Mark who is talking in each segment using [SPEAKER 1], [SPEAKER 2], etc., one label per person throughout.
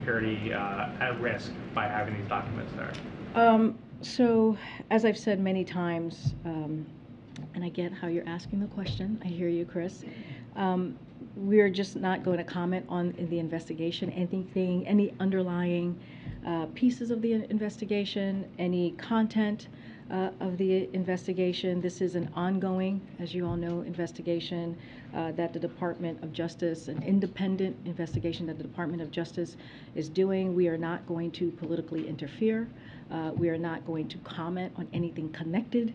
[SPEAKER 1] security at risk by having these documents there?
[SPEAKER 2] So, as I've said many times, and I get how you're asking the question, I hear you, Chris. We're just not going to comment on the investigation, anything, any underlying pieces of the investigation, any content of the investigation. This is an ongoing, as you all know, investigation that the Department of Justice, an independent investigation that the Department of Justice is doing. We are not going to politically interfere. We are not going to comment on anything connected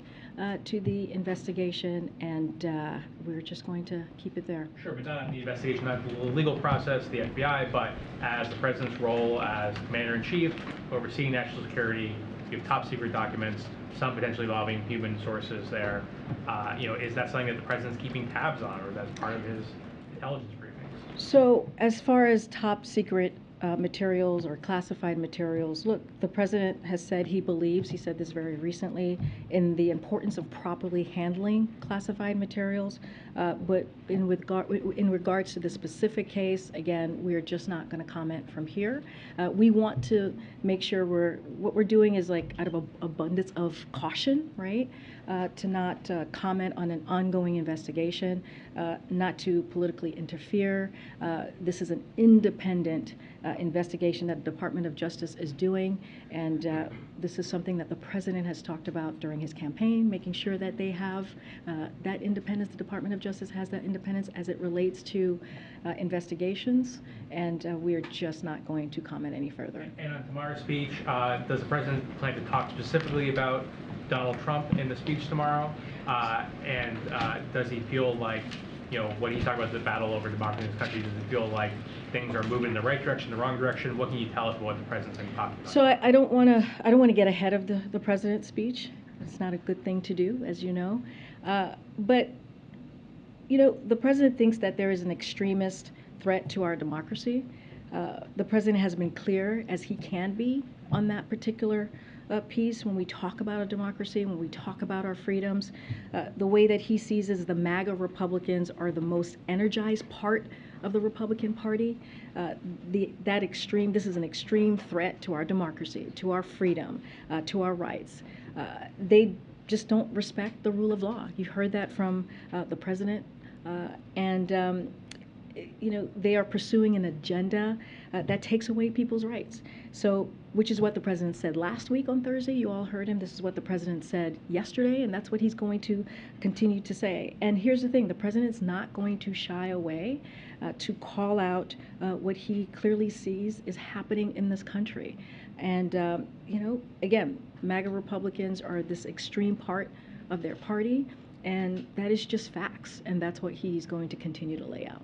[SPEAKER 2] to the investigation, and we're just going to keep it there.
[SPEAKER 1] Sure, but not the investigation, not the legal process, the FBI, but as the president's role as commander-in-chief, overseeing national security. You have top secret documents, some potentially involving human sources there. Is that something that the president's keeping tabs on, or that's part of his intelligence briefings?
[SPEAKER 2] So, as far as top secret materials or classified materials, look, the president has said he believes, he said this very recently, in the importance of properly handling classified materials. But in regards to the specific case, again, we're just not going to comment from here. We want to make sure what we're doing is like out of abundance of caution, right? To not comment on an ongoing investigation, not to politically interfere. This is an independent investigation that the Department of Justice is doing, and this is something that the president has talked about during his campaign, making sure that they have that independence. The Department of Justice has that independence as it relates to investigations, and we're just not going to comment any further.
[SPEAKER 1] And on tomorrow's speech, does the president plan to talk specifically about Donald Trump in the speech tomorrow? And does he feel like, when he's talking about the battle over democracy in this country, does it feel like things are moving in the right direction, the wrong direction? What can you tell us about what the president's going to talk about?
[SPEAKER 2] So I don't want to get ahead of the president's speech. It's not a good thing to do, as you know. But the president thinks that there is an extremist threat to our democracy. The president has been clear as he can be on that particular piece when we talk about a democracy, when we talk about our freedoms. The way that he sees is the MAGA Republicans are the most energized part of the Republican Party. This is an extreme threat to our democracy, to our freedom, to our rights. They just don't respect the rule of law. You've heard that from the president, and they are pursuing an agenda that takes away people's rights. So, which is what the president said last week on Thursday. You all heard him. This is what the president said yesterday, and that's what he's going to continue to say. And here's the thing: the president's not going to shy away to call out what he clearly sees is happening in this country. And again, MAGA Republicans are this extreme part of their party, and that is just facts, and that's what he's going to continue to lay out.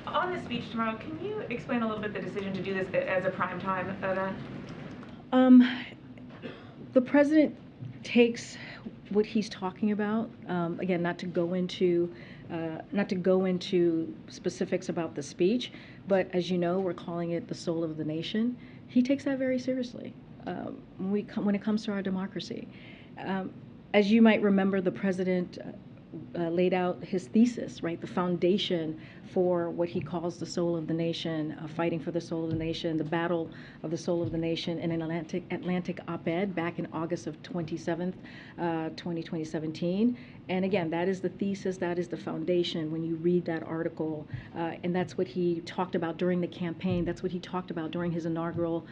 [SPEAKER 3] On the speech tomorrow, can you explain a little bit the decision to do this as a primetime event?
[SPEAKER 2] The president takes what he's talking about. Again, not to go into specifics about the speech, but as you know, we're calling it the soul of the nation. He takes that very seriously when it comes to our democracy. As you might remember, the president laid out his thesis, right? The foundation for what he calls the soul of the nation, fighting for the soul of the nation, the battle of the soul of the nation, in an Atlantic op-ed back in August of 2017. And again, that is the thesis, that is the foundation when you read that article. And that's what he talked about during the campaign. That's what he talked about during his inauguration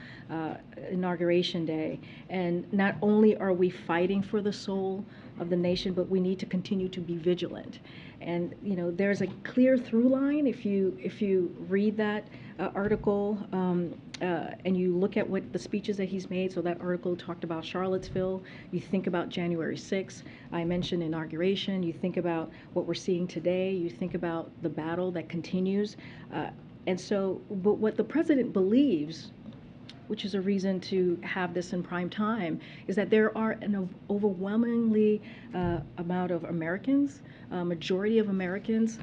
[SPEAKER 2] day. And not only are we fighting for the soul of the nation, but we need to continue to be vigilant. And there's a clear through line if you read that article and you look at what the speeches that he's made. So that article talked about Charlottesville. You think about January 6th. I mentioned inauguration. You think about what we're seeing today. You think about the battle that continues. And so, but what the president believes, which is a reason to have this in prime time, is that there are an overwhelmingly amount of Americans, majority of Americans,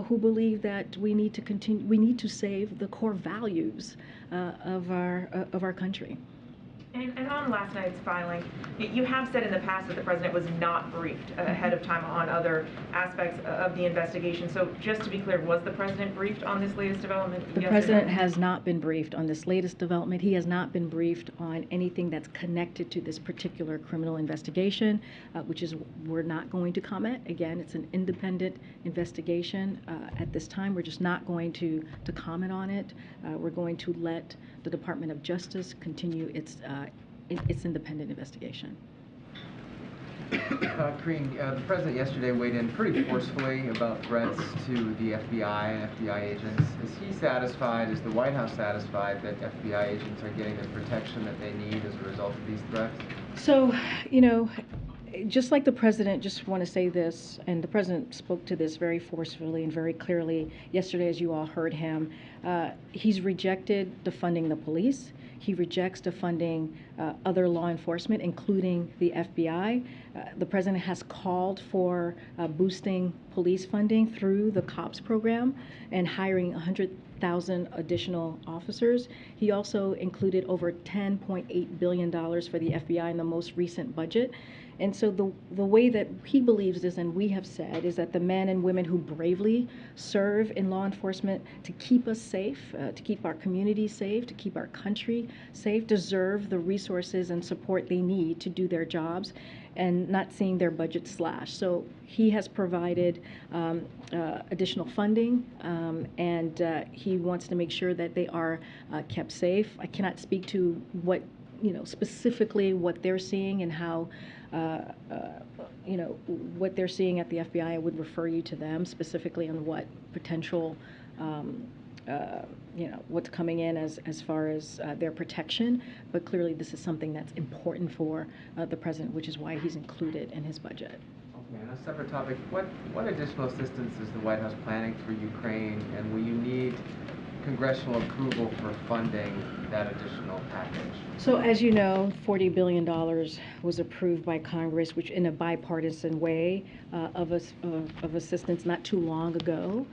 [SPEAKER 2] who believe that we need to save the core values of our country.
[SPEAKER 3] And on last night's filing, you have said in the past that the president was not briefed ahead of time on other aspects of the investigation. So just to be clear, was the president briefed on this latest development?
[SPEAKER 2] The
[SPEAKER 3] Yes or
[SPEAKER 2] president
[SPEAKER 3] no?
[SPEAKER 2] has not been briefed on this latest development. He has not been briefed on anything that's connected to this particular criminal investigation, which is we're not going to comment. Again, it's an independent investigation. At this time, we're just not going to comment on it. We're going to let the Department of Justice continue its independent investigation.
[SPEAKER 4] Karine, the president yesterday weighed in pretty forcefully about threats to the FBI and FBI agents. Is he satisfied, is the White House satisfied that FBI agents are getting the protection that they need as a result of these threats?
[SPEAKER 2] So, just like the president, just want to say this, and the president spoke to this very forcefully and very clearly yesterday, as you all heard him. He's rejected defunding the police. He rejects defunding other law enforcement, including the FBI. The president has called for boosting police funding through the COPS program and hiring 100,000 additional officers. He also included over $10.8 billion for the FBI in the most recent budget. And so the way that he believes this, and we have said, is that the men and women who bravely serve in law enforcement to keep us safe, to keep our communities safe, to keep our country safe, deserve the resources and support they need to do their jobs and not seeing their budget slashed. So he has provided additional funding, and he wants to make sure that they are kept safe. I cannot speak to what, specifically what they're seeing and how, what they're seeing at the FBI. I would refer you to them specifically on what potential, what's coming in as far as their protection. But clearly this is something that's important for the president, which is why he's included in his budget.
[SPEAKER 4] Okay, on a separate topic, what additional assistance is the White House planning for Ukraine, and will you need congressional approval for funding that additional package?
[SPEAKER 2] So as you know, $40 billion was approved by Congress, which in a bipartisan way of assistance not too long ago.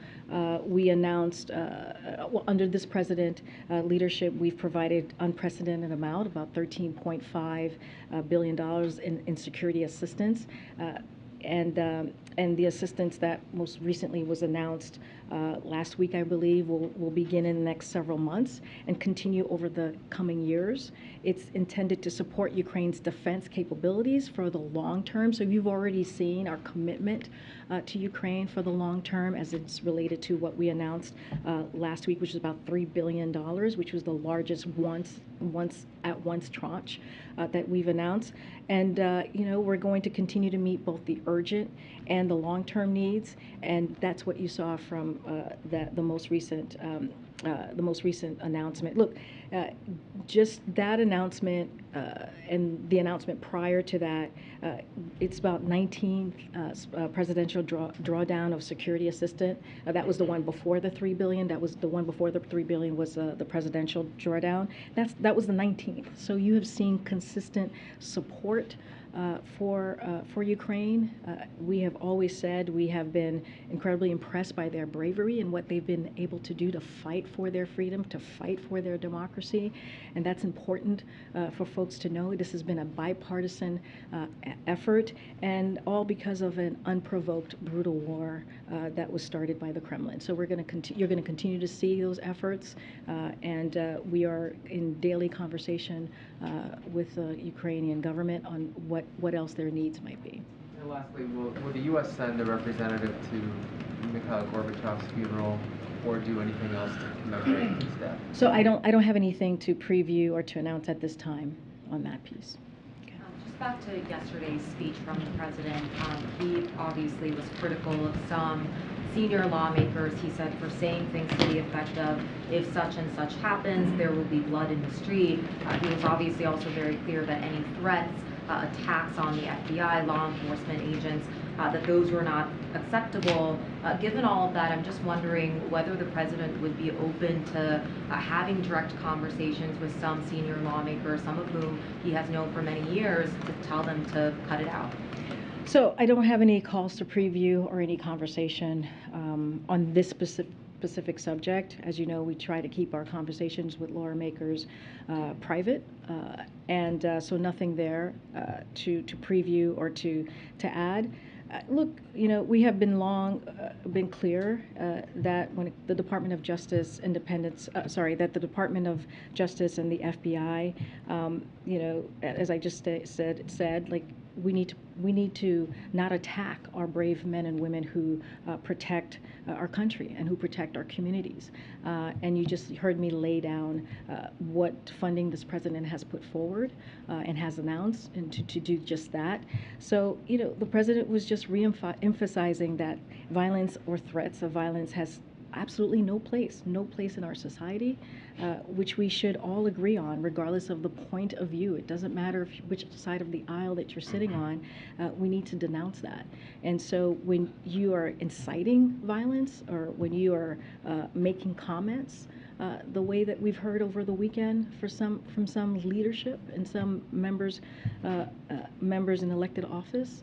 [SPEAKER 2] We announced, under this president leadership, we've provided unprecedented amount, about $13.5 billion in security assistance. And the assistance that most recently was announced last week, I believe, will begin in the next several months and continue over the coming years. It's intended to support Ukraine's defense capabilities for the long term. So you've already seen our commitment to Ukraine for the long term as it's related to what we announced last week, which is about $3 billion, which was the largest once tranche that we've announced. And, we're going to continue to meet both the urgent and the long-term needs, and that's what you saw from the most recent announcement. Look, just that announcement and the announcement prior to that, it's about 19 presidential drawdown of security assistance. That was the one before the $3 billion. That was the one before the $3 billion was the presidential drawdown. That was the 19th. So you have seen consistent support for Ukraine. We have always said we have been incredibly impressed by their bravery and what they've been able to do to fight for their freedom, to fight for their democracy, and that's important for folks to know. This has been a bipartisan effort, and all because of an unprovoked, brutal war that was started by the Kremlin. So you're going to continue to see those efforts, and we are in daily conversation with the Ukrainian government on what else their needs might be.
[SPEAKER 4] And lastly, will the U.S. send a representative to Mikhail Gorbachev's funeral or do anything else to commemorate his death?
[SPEAKER 2] So I don't have anything to preview or to announce at this time on that piece. Okay.
[SPEAKER 5] Just back to yesterday's speech from the president, he obviously was critical of some senior lawmakers, he said, for saying things to the effect of, if such and such happens, there will be blood in the street. He was obviously also very clear that any threats, attacks on the FBI, law enforcement agents, that those were not acceptable. Given all of that, I'm just wondering whether the president would be open to having direct conversations with some senior lawmakers, some of whom he has known for many years, to tell them to cut it out.
[SPEAKER 2] So I don't have any calls to preview or any conversation on this specific subject. As you know, we try to keep our conversations with lawmakers private, and so nothing there to preview or to add. Look, you know, we have been clear that when the Department of Justice independence, that the Department of Justice and the FBI, you know, as I just said, like we need to not attack our brave men and women who protect our country and who protect our communities. And you just heard me lay down what funding this president has put forward and has announced, and to do just that. So, you know, the president was just emphasizing that violence or threats of violence has absolutely no place in our society, which we should all agree on, regardless of the point of view. It doesn't matter which side of the aisle that you're sitting on, we need to denounce that. And so when you are inciting violence, or when you are making comments, the way that we've heard over the weekend from some leadership and some members in elected office,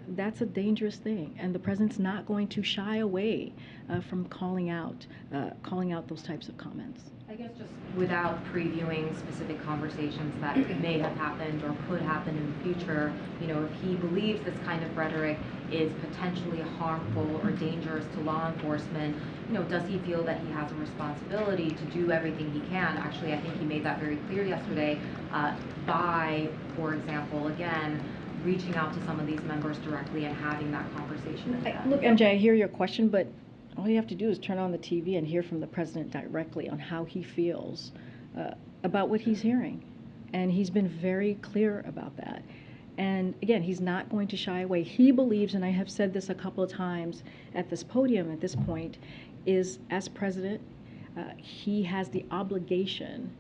[SPEAKER 2] that's a dangerous thing. And the president's not going to shy away from calling out those types of comments.
[SPEAKER 5] I guess just without previewing specific conversations that may have happened or could happen in the future, you know, if he believes this kind of rhetoric is potentially harmful or dangerous to law enforcement, you know, does he feel that he has a responsibility to do everything he can? Actually, I think he made that very clear yesterday by, for example, again, reaching out to some of these members directly and having that conversation with them.
[SPEAKER 2] Look, MJ, I hear your question, but all you have to do is turn on the TV and hear from the president directly on how he feels about what he's hearing. And he's been very clear about that. And again, he's not going to shy away. He believes, and I have said this a couple of times at this podium at this point, is as president, he has the obligation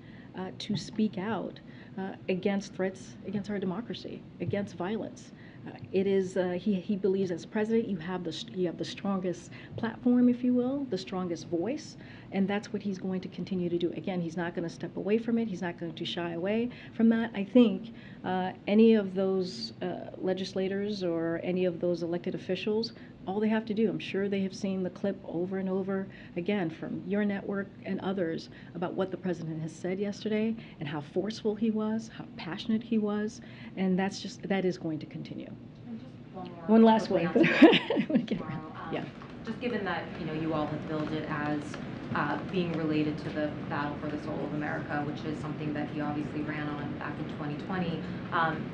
[SPEAKER 2] to speak out against threats against our democracy, against violence. It is he believes as president you have the strongest platform, if you will, the strongest voice, and that's what he's going to continue to do. Again, he's not going to step away from it. He's not going to shy away from that. I think any of those legislators or any of those elected officials, all they have to do, I'm sure they have seen the clip over and over again from your network and others about what the president has said yesterday and how forceful he was, how passionate he was, and that is going to continue.
[SPEAKER 5] And just
[SPEAKER 2] one last one.
[SPEAKER 5] Yeah. Just given that, you know, you all have billed it as being related to the battle for the soul of America, which is something that he obviously ran on back in 2020.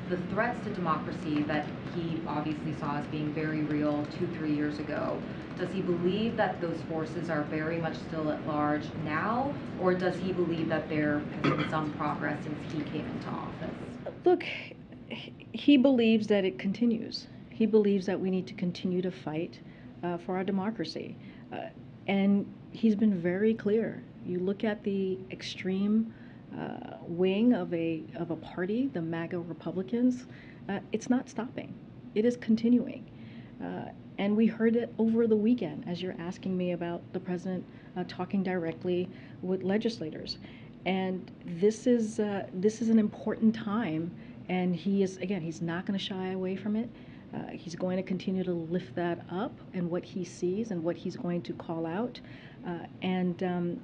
[SPEAKER 5] The threats to democracy that he obviously saw as being very real 2-3 years ago, does he believe that those forces are very much still at large now, or does he believe that there has been some progress since he came into office?
[SPEAKER 2] Look, he believes that it continues. He believes that we need to continue to fight for our democracy. And he's been very clear. You look at the extreme wing of a party, the MAGA Republicans, it's not stopping. It is continuing. And we heard it over the weekend, as you're asking me about the president talking directly with legislators. And this is an important time, and he's not going to shy away from it. He's going to continue to lift that up and what he sees and what he's going to call out. And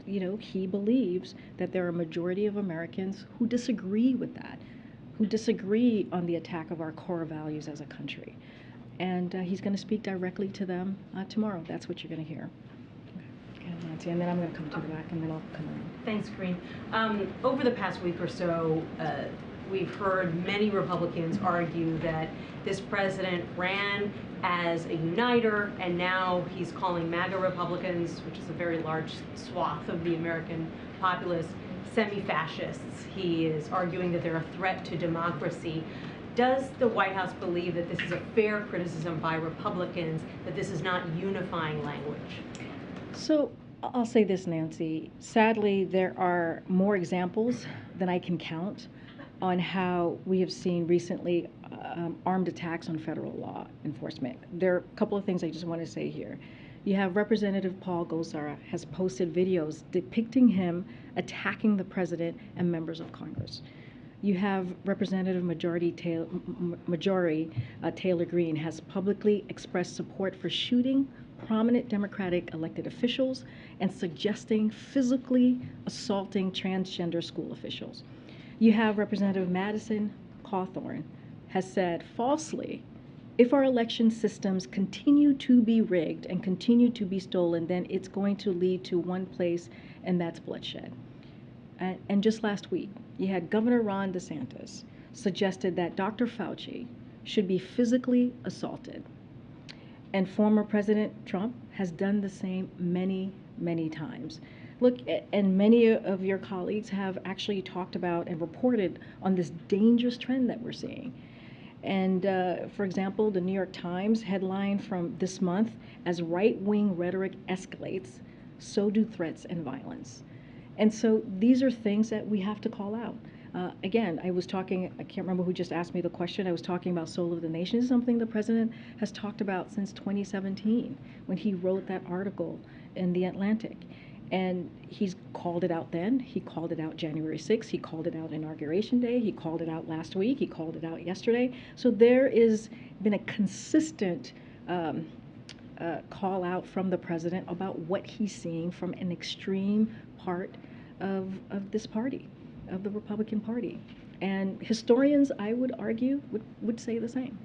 [SPEAKER 2] you know, he believes that there are a majority of Americans who disagree with that, who disagree on the attack of our core values as a country. And he's going to speak directly to them tomorrow. That's what you're going to hear. Okay, Nancy, and then I'm going to come to the back, and then I'll come around.
[SPEAKER 6] Thanks, Karine. Over the past week or so, we've heard many Republicans argue that this president ran as a uniter, and now he's calling MAGA Republicans, which is a very large swath of the American populace, semi-fascists. He is arguing that they're a threat to democracy. Does the White House believe that this is a fair criticism by Republicans, that this is not unifying language?
[SPEAKER 2] So I'll say this, Nancy. Sadly, there are more examples than I can count on how we have seen recently armed attacks on federal law enforcement. There are a couple of things I just want to say here. You have Representative Paul Gosar has posted videos depicting him attacking the president and members of Congress. You have Representative Majority Taylor Greene has publicly expressed support for shooting prominent Democratic elected officials and suggesting physically assaulting transgender school officials. You have Representative Madison Cawthorn has said falsely, if our election systems continue to be rigged and continue to be stolen, then it's going to lead to one place, and that's bloodshed. And just last week, you had Governor Ron DeSantis suggested that Dr. Fauci should be physically assaulted. And former President Trump has done the same many, many times. Look, and many of your colleagues have actually talked about and reported on this dangerous trend that we're seeing. And for example, the New York Times headline from this month, as right-wing rhetoric escalates, so do threats and violence. And so these are things that we have to call out. Again, I can't remember who just asked me the question. I was talking about Soul of the Nation. This is something the president has talked about since 2017 when he wrote that article in The Atlantic. And he's called it out then. He called it out January 6th. He called it out Inauguration Day. He called it out last week. He called it out yesterday. So there is been a consistent call out from the president about what he's seeing from an extreme part of this party, of the Republican Party. And historians, I would argue, would say the same.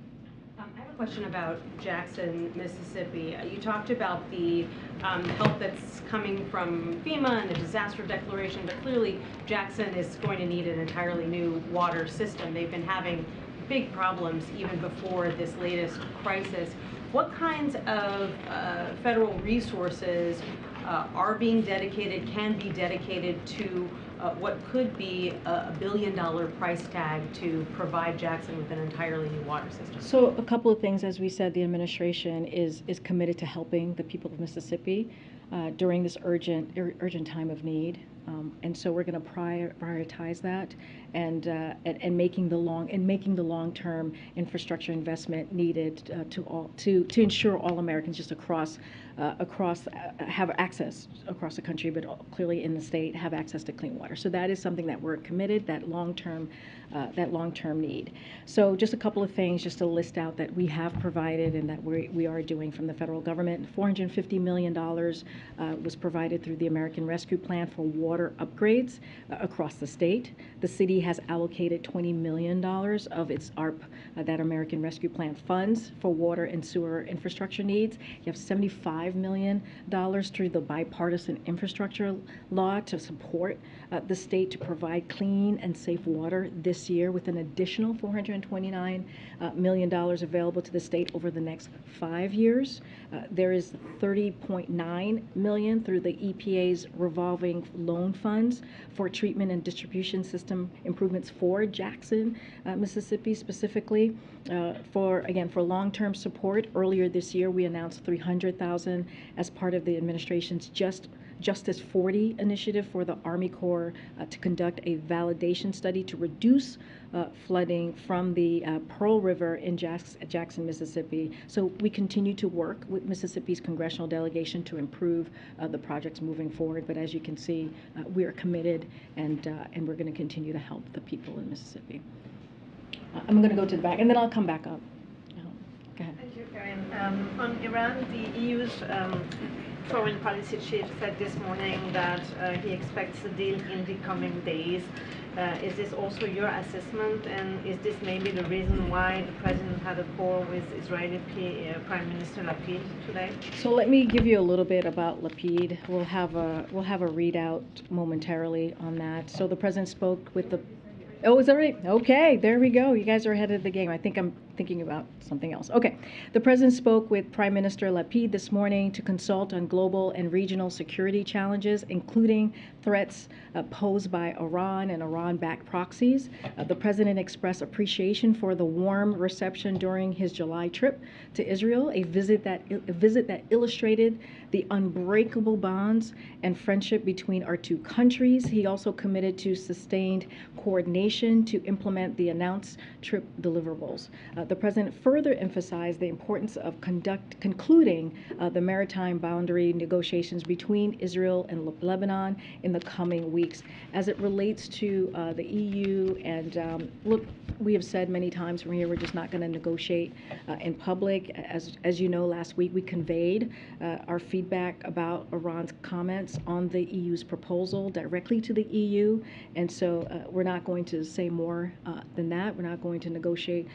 [SPEAKER 6] I have a question about Jackson, Mississippi. You talked about the help that's coming from FEMA and the disaster declaration, but clearly Jackson is going to need an entirely new water system. They've been having big problems even before this latest crisis. What kinds of federal resources are being dedicated, can be dedicated to what could be a $1 billion price tag to provide Jackson with an entirely new water system?
[SPEAKER 2] So a couple of things. As we said, the administration is committed to helping the people of Mississippi during this urgent time of need. And so we're going to prioritize that and making the long-term infrastructure investment needed to ensure all Americans just across have access across the country, but clearly in the state have access to clean water. So that is something that we're committed, that long-term need. So just a couple of things just to list out that we have provided and that we are doing from the federal government. $450 million was provided through the American Rescue Plan for water upgrades across the state. The city has allocated $20 million of its ARP, that American Rescue Plan funds, for water and sewer infrastructure needs. You have $75 million through the bipartisan infrastructure law to support the state to provide clean and safe water this year, with an additional $429 million available to the state over the next 5 years. There is $30.9 million through the EPA's revolving loan funds for treatment and distribution system improvements for Jackson, Mississippi specifically. For long-term support, earlier this year we announced $300,000 as part of the administration's Justice 40 initiative for the Army Corps to conduct a validation study to reduce flooding from the Pearl River in Jackson, Mississippi. So we continue to work with Mississippi's congressional delegation to improve the projects moving forward. But as you can see, we are committed, and we're going to continue to help the people in Mississippi. I'm going to go to the back, and then I'll come back up. Go ahead.
[SPEAKER 7] Thank you, Karine. On Iran, the EU's foreign policy chief said this morning that he expects a deal in the coming days. Is this also your assessment, and is this maybe the reason why the president had a call with Israeli Prime Minister Lapid today?
[SPEAKER 2] So let me give you a little bit about Lapid. We'll have a readout momentarily on that. So the president spoke with the. Oh, is that right? Okay, there we go. You guys are ahead of the game. I think I'm thinking about something else. Okay. The president spoke with Prime Minister Lapid this morning to consult on global and regional security challenges, including threats posed by Iran and Iran-backed proxies. The president expressed appreciation for the warm reception during his July trip to Israel, a visit that illustrated the unbreakable bonds and friendship between our two countries. He also committed to sustained coordination to implement the announced trip deliverables. the president further emphasized the importance of concluding the maritime boundary negotiations between Israel and Lebanon in the coming weeks. As it relates to the EU, and look, we have said many times from here, we're just not going to negotiate in public. As you know, last week we conveyed our feedback about Iran's comments on the EU's proposal directly to the EU, and so we're not going to say more than that. We're not going to negotiate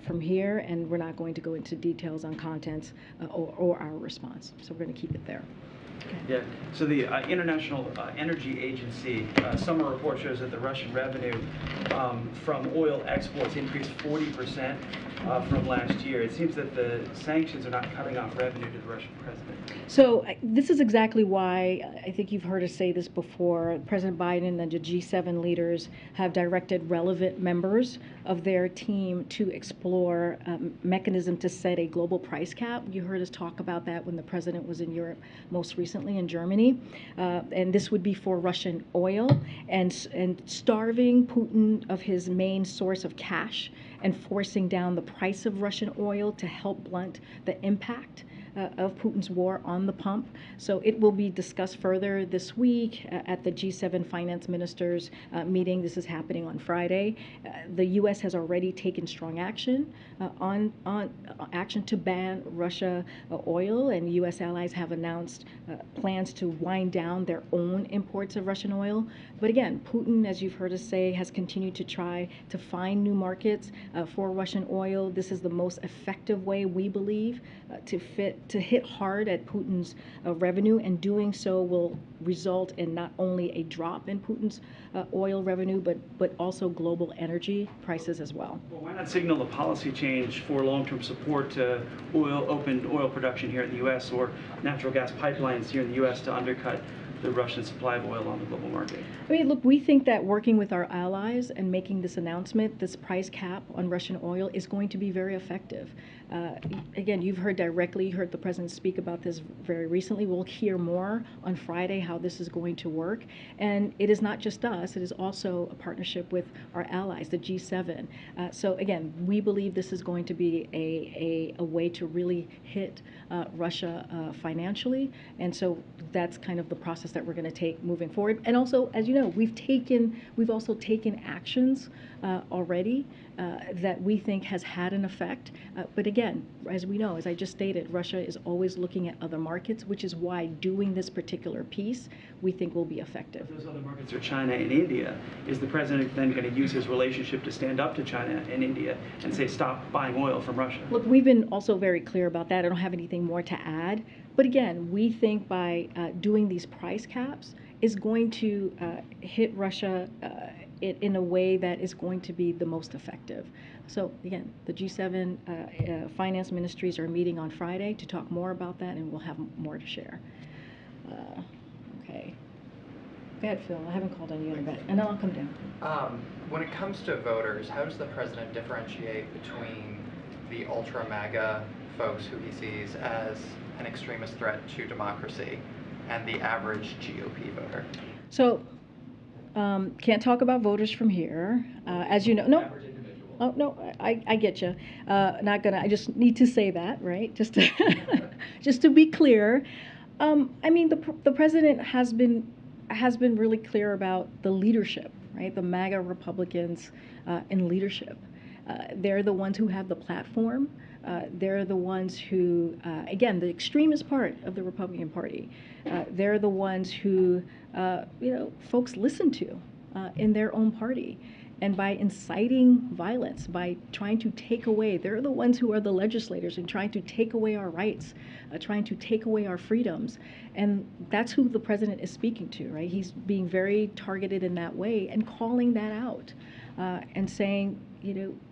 [SPEAKER 2] from here, and we're not going to go into details on contents or our response. So we're going to keep it there. Okay.
[SPEAKER 8] Yeah, so the International Energy Agency summer report shows that the Russian revenue from oil exports increased 40% from last year. It seems that the sanctions are not cutting off revenue to the Russian president.
[SPEAKER 2] So this is exactly why I think you've heard us say this before. President Biden and the G7 leaders have directed relevant members of their team to explore mechanism to set a global price cap. You heard us talk about that when the president was in Europe, most recently in Germany. And this would be for Russian oil and starving Putin of his main source of cash and forcing down the price of Russian oil to help blunt the impact of Putin's war on the pump. So it will be discussed further this week at the G7 finance ministers meeting. This is happening on Friday. The U.S. has already taken strong action on action to ban Russia oil, and U.S. allies have announced plans to wind down their own imports of Russian oil. But again, Putin, as you've heard us say, has continued to try to find new markets for Russian oil. This is the most effective way, we believe, to hit hard at Putin's revenue, and doing so will result in not only a drop in Putin's oil revenue, but also global energy prices as well.
[SPEAKER 8] Well, why not signal a policy change for long-term support to open oil production here in the U.S. or natural gas pipelines here in the U.S. to undercut the Russian supply of oil on the global market?
[SPEAKER 2] I mean, look, we think that working with our allies and making this announcement, this price cap on Russian oil, is going to be very effective. Again, you've heard directly, you heard the president speak about this very recently. We'll hear more on Friday how this is going to work. And it is not just us, it is also a partnership with our allies, the G7. So again, we believe this is going to be a way to really hit Russia financially. And so that's kind of the process that we're going to take moving forward. And also, as you know, we've also taken actions already that we think has had an effect. But again, as we know, as I just stated, Russia is always looking at other markets, which is why doing this particular piece we think will be effective.
[SPEAKER 8] Those other markets are China and India. Is the president then going to use his relationship to stand up to China and India and say, stop buying oil from Russia?
[SPEAKER 2] Look, we've been also very clear about that. I don't have anything more to add. But again, we think by doing these price caps is going to hit Russia in a way that is going to be the most effective. So again, the G7 finance ministries are meeting on Friday to talk more about that, and we'll have more to share. Okay. Go ahead, Phil. I haven't called on you in a bit, and then I'll come down.
[SPEAKER 9] When it comes to voters, how does the president differentiate between the ultra MAGA folks who he sees as an extremist threat to democracy and the average GOP voter?
[SPEAKER 2] So, can't talk about voters from here. As you know, no. Oh, no, I get you. Not gonna, I just need to say that, right? Just to, just to be clear. I mean, the president has been really clear about the leadership, right? The MAGA Republicans in leadership. They're the ones who have the platform. They're the ones who, again, the extremist part of the Republican Party. They're the ones who, folks listen to in their own party. And by inciting violence, by trying to take away, they're the ones who are the legislators and trying to take away our rights, trying to take away our freedoms. And that's who the president is speaking to, right? He's being very targeted in that way and calling that out and saying,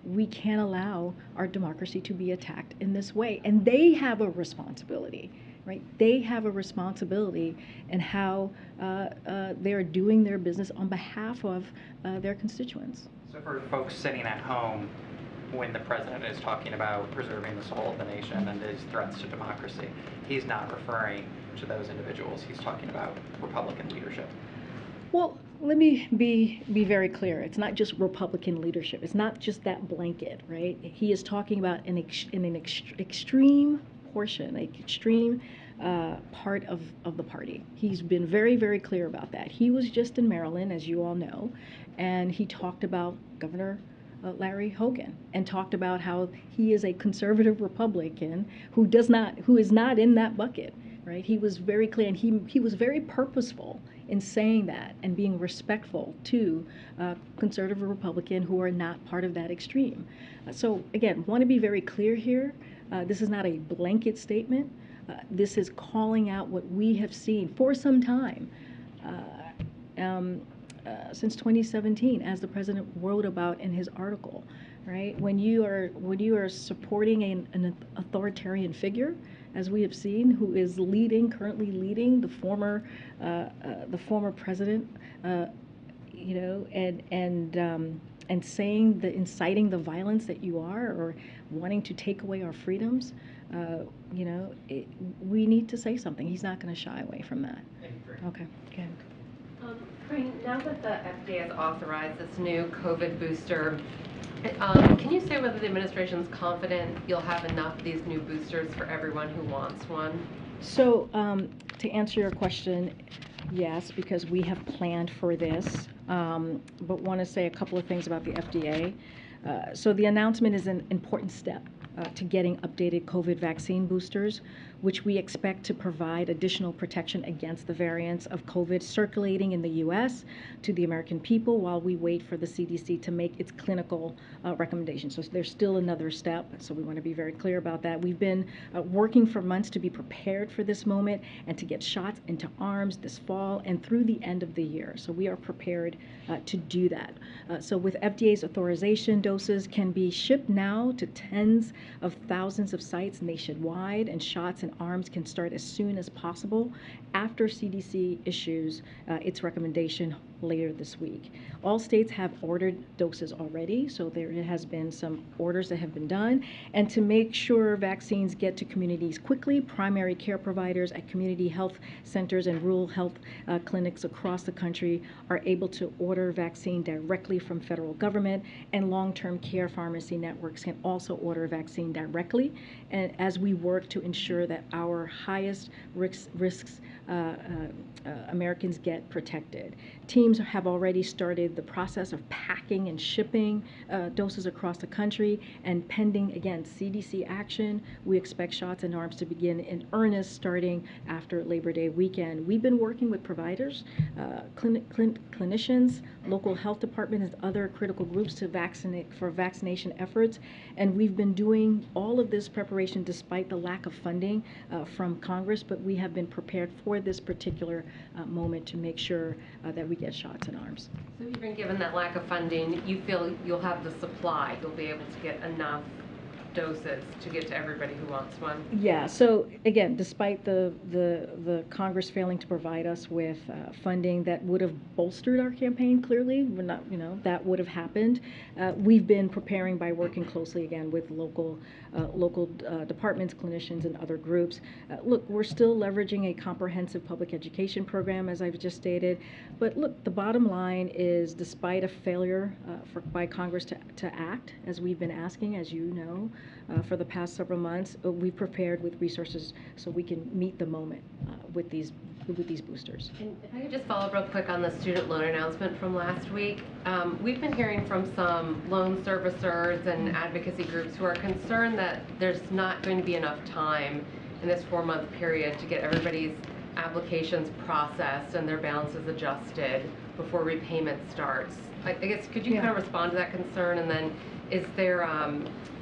[SPEAKER 2] we can't allow our democracy to be attacked in this way. And they have a responsibility, right? They have a responsibility in how they're doing their business on behalf of their constituents.
[SPEAKER 9] So for folks sitting at home, when the president is talking about preserving the soul of the nation and his threats to democracy, he's not referring to those individuals. He's talking about Republican leadership.
[SPEAKER 2] Well, Let me be very clear. It's not just Republican leadership. It's not just that blanket, right? He is talking about an extreme portion, an extreme part of the party. He's been very, very clear about that. He was just in Maryland, as you all know, and he talked about Governor Larry Hogan and talked about how he is a conservative Republican who is not in that bucket, right? He was very clear, and he was very purposeful in saying that and being respectful to conservative Republican who are not part of that extreme. So again, want to be very clear here. This is not a blanket statement. This is calling out what we have seen for some time. Since 2017, as the president wrote about in his article, right? When you are supporting an authoritarian figure, as we have seen, who is currently leading the former president, and saying inciting the violence that you are, or wanting to take away our freedoms, we need to say something. He's not going to shy away from that. Okay, good.
[SPEAKER 10] Karine, now that the FDA has authorized this new COVID booster, can you say whether the administration is confident you'll have enough of these new boosters for everyone who wants one?
[SPEAKER 2] So to answer your question, yes, because we have planned for this, but want to say a couple of things about the FDA. So the announcement is an important step to getting updated COVID vaccine boosters, which we expect to provide additional protection against the variants of COVID circulating in the U.S. to the American people while we wait for the CDC to make its clinical recommendations. So there's still another step, so we want to be very clear about that. We've been working for months to be prepared for this moment and to get shots into arms this fall and through the end of the year. So we are prepared to do that. So with FDA's authorization, doses can be shipped now to tens of thousands of sites nationwide, and shots in arms can start as soon as possible after CDC issues its recommendation later this week. All states have ordered doses already, so there has been some orders that have been done. And to make sure vaccines get to communities quickly, primary care providers at community health centers and rural health clinics across the country are able to order vaccine directly from federal government, and long-term care pharmacy networks can also order vaccine directly. And as we work to ensure that our highest risks Americans get protected. Teams have already started the process of packing and shipping doses across the country, and pending, again, CDC action, we expect shots in arms to begin in earnest starting after Labor Day weekend. We've been working with providers, clinicians, local health departments, and other critical groups to vaccinate for vaccination efforts, and we've been doing all of this preparation despite the lack of funding from Congress, but we have been prepared for this particular moment to make sure that we get shots in arms.
[SPEAKER 10] So even given that lack of funding, you feel you'll have the supply, you'll be able to get enough doses to get to everybody who wants one?
[SPEAKER 2] Yeah, so again, despite the Congress failing to provide us with funding that would have bolstered our campaign, clearly, we're not, that would have happened. We've been preparing by working closely again with local departments, clinicians, and other groups. Look, we're still leveraging a comprehensive public education program, as I've just stated. But look, the bottom line is, despite a failure by Congress to act, as we've been asking, as you know, for the past several months, we've prepared with resources so we can meet the moment with these boosters.
[SPEAKER 10] And if I could just follow up real quick on the student loan announcement from last week. We've been hearing from some loan servicers and advocacy groups who are concerned that there's not going to be enough time in this 4-month period to get everybody's applications processed and their balances adjusted before repayment starts. I guess, could you kind of respond to that concern? And then is there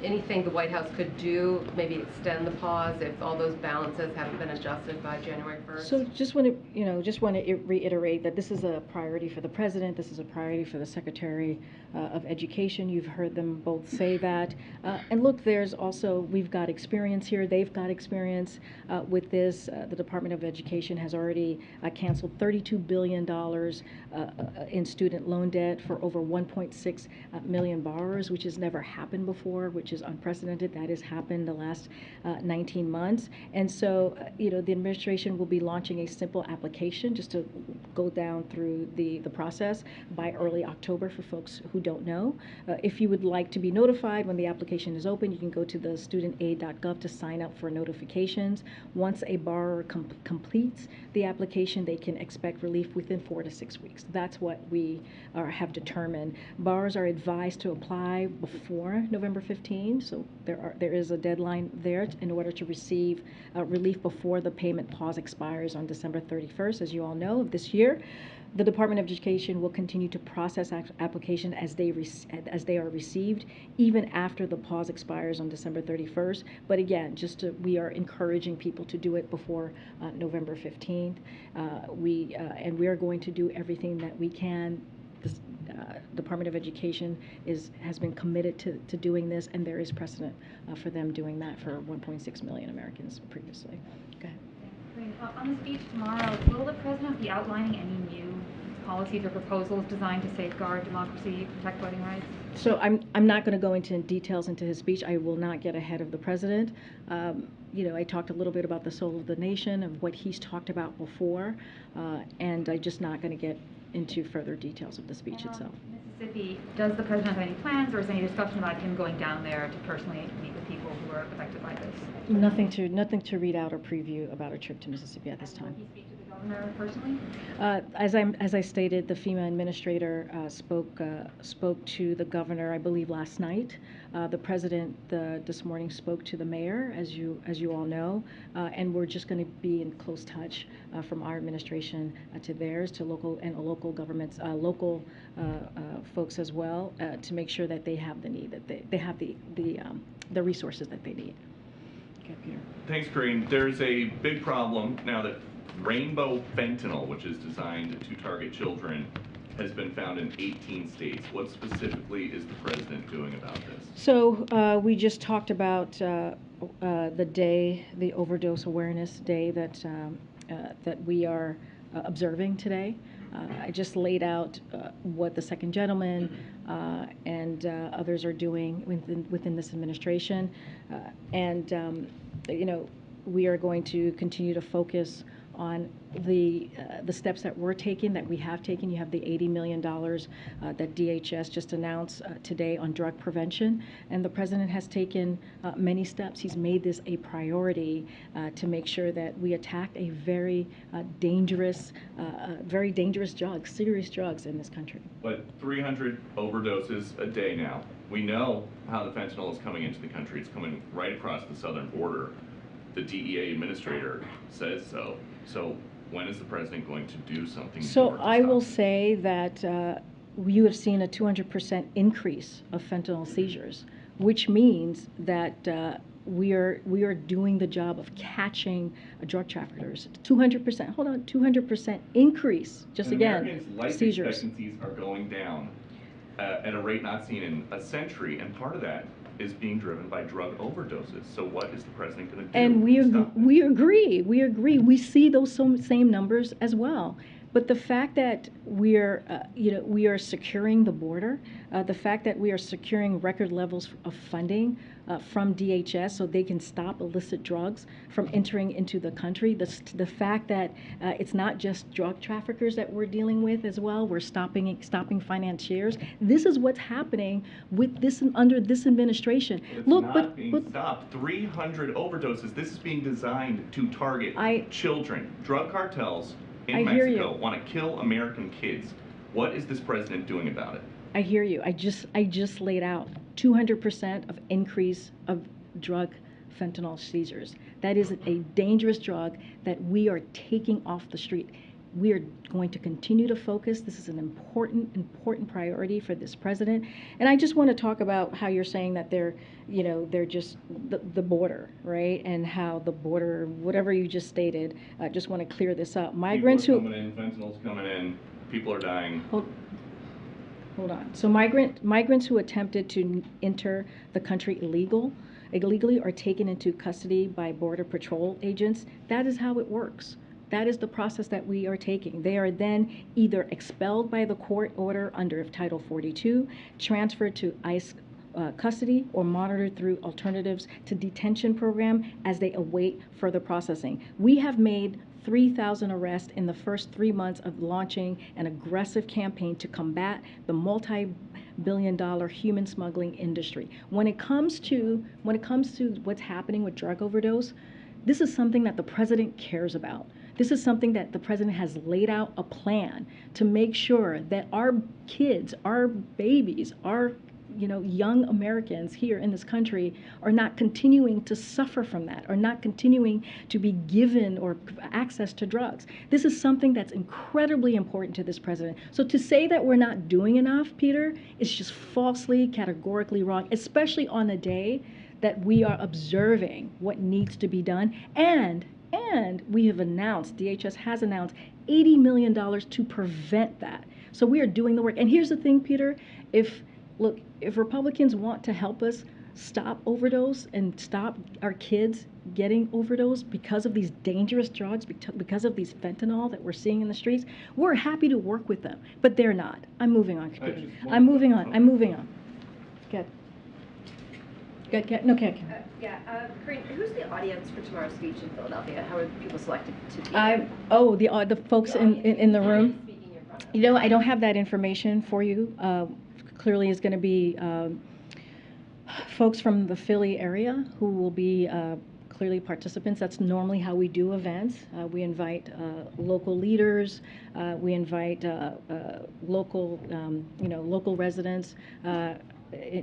[SPEAKER 10] anything the White House could do, maybe extend the pause if all those balances haven't been adjusted by January 1st?
[SPEAKER 2] So just want to reiterate that this is a priority for the president. This is a priority for the Secretary of Education. You've heard them both say that. And look, we've got experience here. They've got experience with this. The Department of Education has already canceled $32 billion in student loan debt for over 1.6 million borrowers, which is never happened before, which is unprecedented. That has happened the last 19 months. And so, the administration will be launching a simple application just to go down through the process by early October for folks who don't know. If you would like to be notified when the application is open, you can go to the studentaid.gov to sign up for notifications. Once a borrower completes the application, they can expect relief within 4 to 6 weeks. That's what we have determined. Borrowers are advised to apply before November 15, so there is a deadline there in order to receive relief before the payment pause expires on December 31st. As you all know, of this year, the Department of Education will continue to process applications as they are received, even after the pause expires on December 31st. But again, we are encouraging people to do it before November 15th. We are going to do everything that we can. The Department of Education has been committed to doing this, and there is precedent for them doing that for 1.6 million Americans previously. Go ahead.
[SPEAKER 11] Great. On the speech tomorrow, will the president be outlining any new policies or proposals designed to safeguard democracy, protect voting rights?
[SPEAKER 2] So I'm not going to go into details into his speech. I will not get ahead of the president. I talked a little bit about the soul of the nation, of what he's talked about before, and I'm just not going to get into further details of the speech itself.
[SPEAKER 11] Mississippi, does the president have any plans, or is there any discussion about him going down there to personally meet with people who are affected by this?
[SPEAKER 2] Nothing to read out or preview about a trip to Mississippi at this time.
[SPEAKER 11] Will he speak to the governor personally?
[SPEAKER 2] As I stated, the FEMA administrator spoke to the governor, I believe, last night. The president this morning spoke to the mayor, as you all know, and we're just going to be in close touch from our administration to theirs, to local governments, local folks as well, to make sure that they have the need, that they have the resources that they need. Okay, Peter.
[SPEAKER 12] Thanks, Karine. There's a big problem now that rainbow fentanyl, which is designed to target children, has been found in 18 states. What specifically is the president doing about this?
[SPEAKER 2] So we just talked about the overdose awareness day that we are observing today. I just laid out what the second gentleman and others are doing within this administration, we are going to continue to focus on the steps that we're taking, that we have taken. You have the $80 million that DHS just announced today on drug prevention, and the president has taken many steps. He's made this a priority to make sure that we attack a very dangerous drugs, serious drugs in this country.
[SPEAKER 12] But 300 overdoses a day now. We know how the fentanyl is coming into the country. It's coming right across the southern border. The DEA administrator says so. So when is the president going to do something?
[SPEAKER 2] So I will say that you have seen a 200% increase of fentanyl seizures, which means that we are doing the job of catching drug traffickers. 200%. Hold on, 200% increase. Just
[SPEAKER 12] and
[SPEAKER 2] again,
[SPEAKER 12] Americans' life
[SPEAKER 2] seizures.
[SPEAKER 12] expectancies are going down at a rate not seen in a century, and part of that is being driven by drug overdoses. So what is the president going to do?
[SPEAKER 2] And we agree. We see those same numbers as well. But the fact that we are securing the border, the fact that we are securing record levels of funding from DHS so they can stop illicit drugs from entering into the country, the fact that it's not just drug traffickers that we're dealing with as well, we're stopping financiers. This is what's happening with under this administration.
[SPEAKER 12] It's not being stopped. 300 overdoses. This is being designed to target children. Drug cartels in Mexico want to kill American kids. What is this president doing about it?
[SPEAKER 2] I hear you. I just laid out 200% of increase of drug fentanyl seizures. That is a dangerous drug that we are taking off the street. We are going to continue to focus. This is an important priority for this president. And I just want to talk about how you're saying that they're just the border, right? And how the border, whatever you just stated, I just want to clear this up. Migrants
[SPEAKER 12] people are coming in, fentanyl's coming in, people are dying.
[SPEAKER 2] Hold on. So migrants who attempted to enter the country illegally are taken into custody by Border Patrol agents. That is how it works. That is the process that we are taking. They are then either expelled by the court order under Title 42, transferred to ICE custody or monitored through alternatives to detention program as they await further processing. We have made 3,000 arrests in the first 3 months of launching an aggressive campaign to combat the multi-billion-dollar human smuggling industry. When it comes to what's happening with drug overdose, this is something that the president cares about. This is something that the president has laid out a plan to make sure that our kids, our babies, our young Americans here in this country are not continuing to suffer from that, are not continuing to be given or access to drugs. This is something that's incredibly important to this president. So to say that we're not doing enough, Peter, is just falsely, categorically wrong, especially on a day that we are observing what needs to be done. And we have announced, DHS has announced $80 million to prevent that. So we are doing the work. And here's the thing, Peter, if Republicans want to help us stop overdose and stop our kids getting overdose because of these dangerous drugs, because of these fentanyl that we're seeing in the streets, we're happy to work with them. But they're not. I'm moving on. I'm moving on. Good. No, okay.
[SPEAKER 13] Karine, who's the audience for tomorrow's speech in Philadelphia? How are people selected to be?
[SPEAKER 2] The folks in the room. I don't have that information for you. Clearly, is going to be folks from the Philly area who will be clearly participants. That's normally how we do events. We invite local leaders. We invite local residents.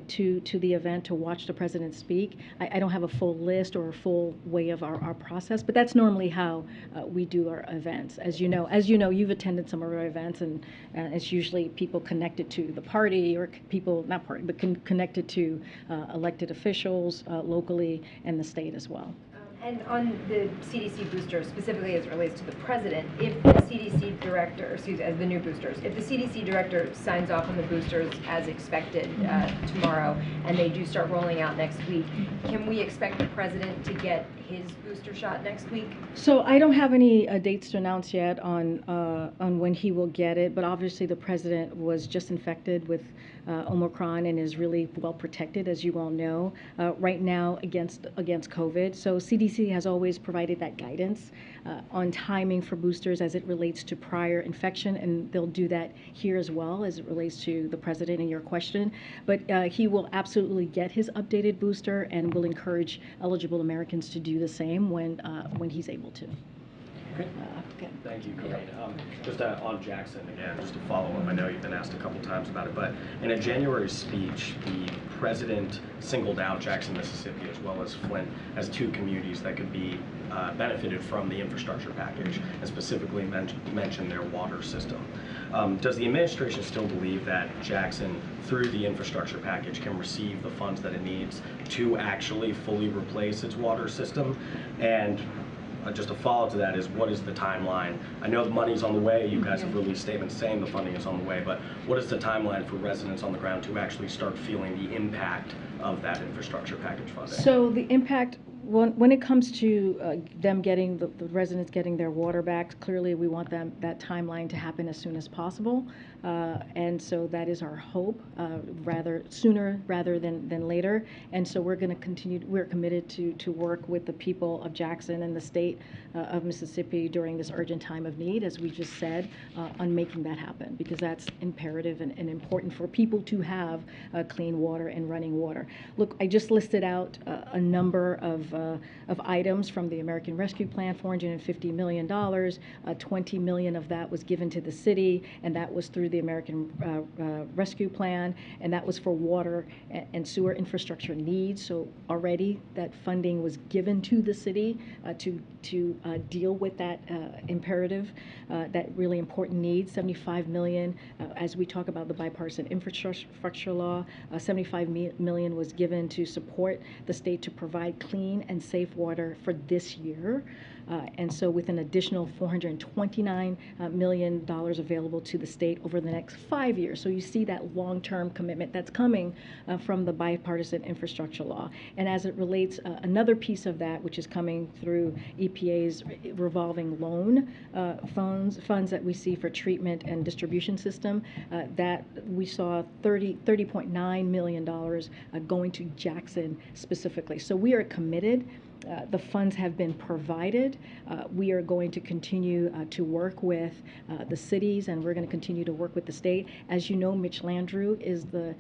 [SPEAKER 2] To the event to watch the president speak. I don't have a full list or a full way of our process, but that's normally how we do our events. As you know, you've attended some of our events, and it's usually people connected to the party or people, not party, but connected to elected officials locally and the state as well.
[SPEAKER 13] And on the CDC booster, specifically as it relates to the president, if the CDC director, as the new boosters, if the CDC director signs off on the boosters as expected tomorrow, and they do start rolling out next week, can we expect the president to get his booster shot next week?
[SPEAKER 2] So I don't have any dates to announce yet on when he will get it, but obviously the president was just infected with Omicron and is really well protected, as you all know, right now against COVID. So CDC has always provided that guidance on timing for boosters as it relates to prior infection, and they'll do that here as well as it relates to the president and your question. But he will absolutely get his updated booster and will encourage eligible Americans to do the same when he's able to.
[SPEAKER 14] Okay. Thank you, Karine. Just on Jackson again, just to follow up, I know you've been asked a couple times about it, but in a January speech, the president singled out Jackson, Mississippi, as well as Flint, as two communities that could be benefited from the infrastructure package, and specifically mentioned their water system. Does the administration still believe that Jackson, through the infrastructure package, can receive the funds that it needs to actually fully replace its water system? And just a follow-up to that is, what is the timeline? I know the money's on the way. You guys have released statements saying the funding is on the way, but what is the timeline for residents on the ground to actually start feeling the impact of that infrastructure package funding?
[SPEAKER 2] So the impact, when it comes to them getting, the residents getting their water back, clearly we want that timeline to happen as soon as possible. And so that is our hope, sooner rather than later. And so we're going to continue, we're committed to work with the people of Jackson and the state of Mississippi during this urgent time of need, as we just said, on making that happen, because that's imperative and important for people to have clean water and running water. Look, I just listed out a number of items from the American Rescue Plan, $450 million. 20 million of that was given to the city, and that was through the American Rescue Plan, and that was for water and sewer infrastructure needs. So already that funding was given to the city to deal with that imperative, that really important need. 75 million, as we talk about the bipartisan infrastructure law, 75 million was given to support the state to provide clean and safe water for this year. And so with an additional $429 million available to the state over the next 5 years. So you see that long-term commitment that's coming from the bipartisan infrastructure law. And as it relates, another piece of that, which is coming through EPA's revolving loan funds that we see for treatment and distribution system, that we saw $30.9 million going to Jackson specifically. So we are committed. The funds have been provided. We are going to continue to work with the cities, and we're going to continue to work with the state. As you know, Mitch Landrieu is the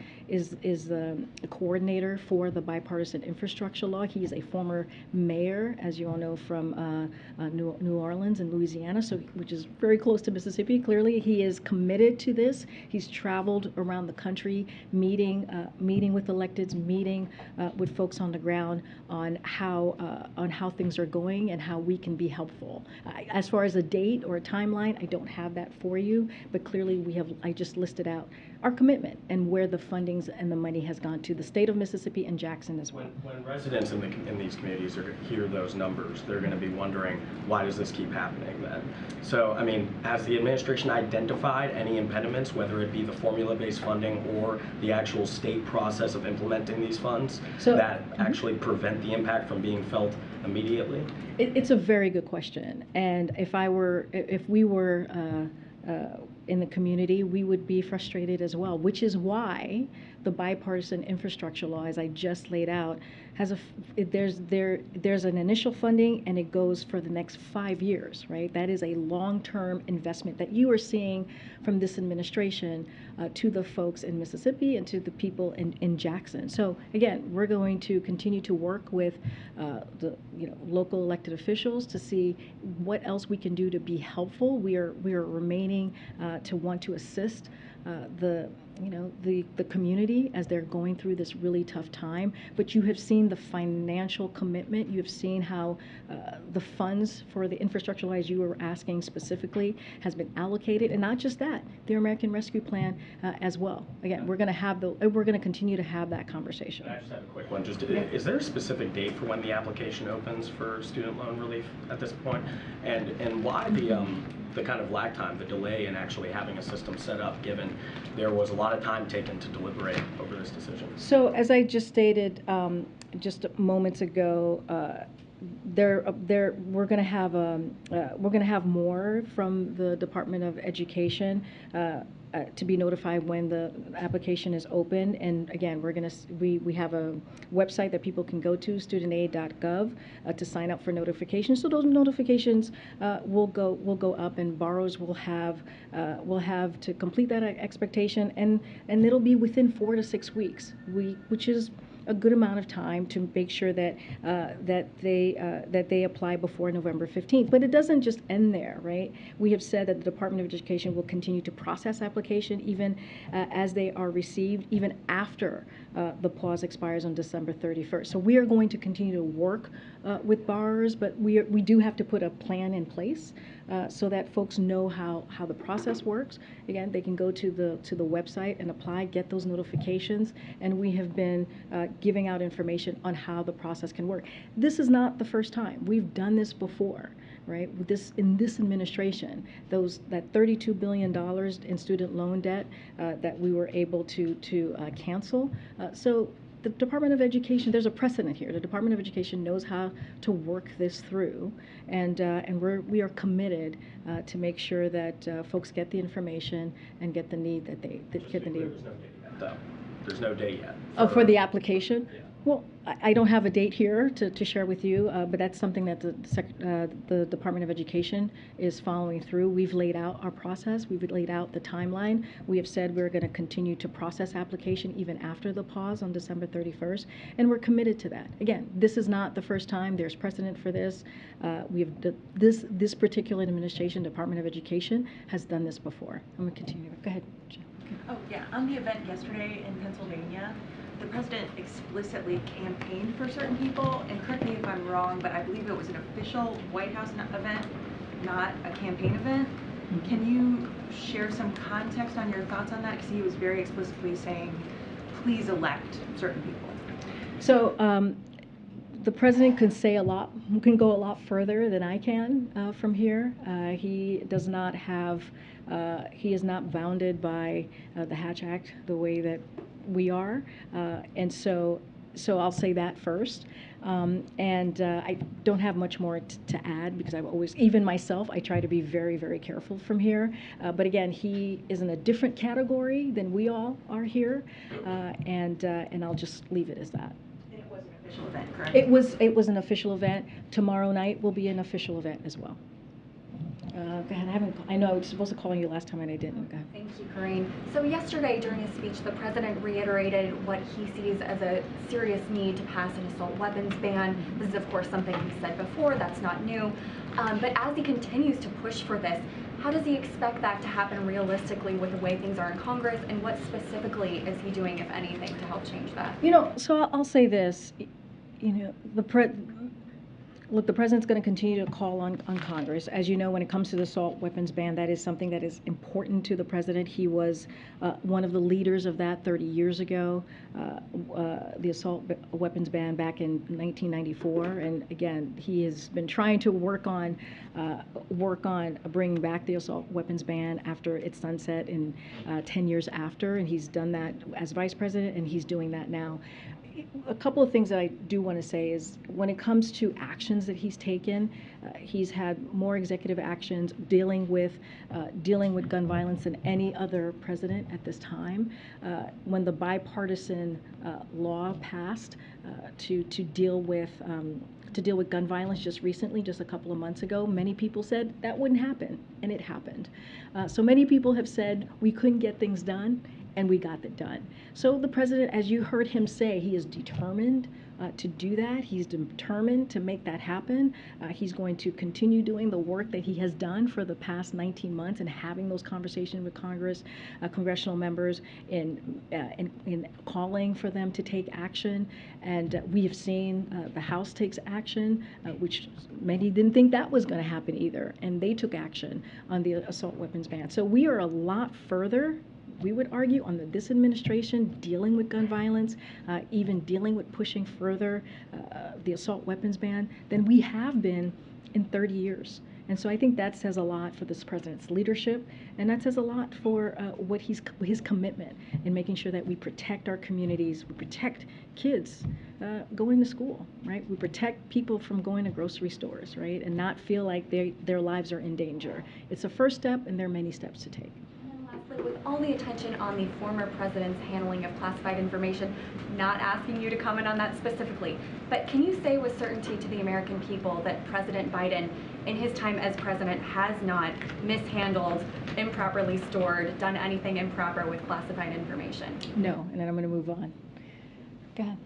[SPEAKER 2] coordinator for the bipartisan infrastructure law. He is a former mayor, as you all know, from New Orleans and Louisiana, so which is very close to Mississippi. Clearly, he is committed to this. He's traveled around the country, meeting with electeds, meeting with folks on the ground on how things are going and how we can be helpful. As far as a date or a timeline, I don't have that for you, but clearly I just listed out our commitment and where the fundings and the money has gone to the state of Mississippi and Jackson as well.
[SPEAKER 14] When residents in these communities hear those numbers, they're going to be wondering, why does this keep happening then? So, I mean, has the administration identified any impediments, whether it be the formula-based funding or the actual state process of implementing these funds, that actually prevent the impact from being felt immediately?
[SPEAKER 2] It's a very good question, and if we were in the community, we would be frustrated as well, which is why the bipartisan infrastructure law, as I just laid out, there's an initial funding and it goes for the next 5 years, right? That is a long-term investment that you are seeing from this administration to the folks in Mississippi and to the people in Jackson. So again, we're going to continue to work with the local elected officials to see what else we can do to be helpful. We are remaining to want to assist the community as they're going through this really tough time. But you have seen the financial commitment. You have seen how the funds for the infrastructure, as you were asking specifically, has been allocated, and not just that, the American Rescue Plan as well. Again, we're going to continue to have that conversation.
[SPEAKER 14] I just have a quick one. Is there a specific date for when the application opens for student loan relief at this point, and why the kind of lag time, the delay in actually having a system set up, given there was a lot of time taken to deliberate over this decision?
[SPEAKER 2] So as I just stated just moments ago, we're going to have more from the Department of Education to be notified when the application is open. And again, we have a website that people can go to, studentaid.gov, to sign up for notifications. So those notifications will go up, and borrowers will have to complete that expectation, and it'll be within 4 to 6 weeks, which is a good amount of time to make sure that they apply before November 15th. But it doesn't just end there, right? We have said that the Department of Education will continue to process application even as they are received, even after the pause expires on December 31st. So we are going to continue to work with borrowers, but we do have to put a plan in place so that folks know how the process works. Again, they can go to the website and apply, get those notifications, and we have been giving out information on how the process can work. This is not the first time. We've done this before, right? In this administration, that $32 billion in student loan debt that we were able to cancel. So the Department of Education, there's a precedent here. The Department of Education knows how to work this through, and we are committed to make sure that folks get the information and get the need that they get the need.
[SPEAKER 14] There's no date yet, though. There's no date yet.
[SPEAKER 2] For the application?
[SPEAKER 14] Yeah.
[SPEAKER 2] Well, I don't have a date here to share with you, but that's something that the Department of Education is following through. We've laid out our process. We've laid out the timeline. We have said we're going to continue to process application even after the pause on December 31st, and we're committed to that. Again, this is not the first time. There's precedent for this. This particular administration, Department of Education, has done this before. I'm going to continue. Go ahead, Jill.
[SPEAKER 15] Oh, yeah. On the event yesterday in Pennsylvania, the president explicitly campaigned for certain people, and correct me if I'm wrong, but I believe it was an official White House event, not a campaign event. Can you share some context on your thoughts on that? Because he was very explicitly saying, please elect certain people.
[SPEAKER 2] So The president can say a lot, can go a lot further than I can from here. He does not have, he is not bounded by the Hatch Act the way that we are. And so I'll say that first. I don't have much more to add because I've always, even myself, I try to be very, very careful from here. But again, he is in a different category than we all are here. And I'll just leave it as that.
[SPEAKER 15] And it was an official event, correct?
[SPEAKER 2] It was an official event. Tomorrow night will be an official event as well. Go ahead. I know I was supposed to call you last time and I didn't. Go ahead.
[SPEAKER 16] Thank you, Karine. So yesterday during his speech, the president reiterated what he sees as a serious need to pass an assault weapons ban. This is, of course, something he said before. That's not new. But as he continues to push for this, how does he expect that to happen realistically with the way things are in Congress? And what specifically is he doing, if anything, to help change that?
[SPEAKER 2] So I'll say this. Look, the president's going to continue to call on Congress. As you know, when it comes to the assault weapons ban, that is something that is important to the president. He was one of the leaders of that 30 years ago, the assault weapons ban back in 1994. And again, he has been trying to work on bringing back the assault weapons ban after its sunset in 10 years after. And he's done that as vice president, and he's doing that now. A couple of things that I do want to say is when it comes to actions that he's taken, he's had more executive actions dealing with gun violence than any other president at this time. When the bipartisan law passed to deal with gun violence just recently, just a couple of months ago, many people said that wouldn't happen, and it happened. So many people have said we couldn't get things done, and we got that done. So the president, as you heard him say, he is determined to do that. He's determined to make that happen. He's going to continue doing the work that he has done for the past 19 months and having those conversations with Congress, congressional members, in calling for them to take action. And we have seen the House takes action, which many didn't think that was going to happen either. And they took action on the assault weapons ban. So we are a lot further, we would argue, on this administration dealing with gun violence, even dealing with pushing further the assault weapons ban than we have been in 30 years. And so I think that says a lot for this president's leadership, and that says a lot for what his commitment in making sure that we protect our communities, we protect kids going to school, right? We protect people from going to grocery stores, right, and not feel like their lives are in danger. It's a first step, and there are many steps to take.
[SPEAKER 16] With all the attention on the former president's handling of classified information, not asking you to comment on that specifically, but can you say with certainty to the American people that President Biden, in his time as president, has not mishandled, improperly stored, done anything improper with classified information?
[SPEAKER 2] No, and then I'm going to move on. Go ahead.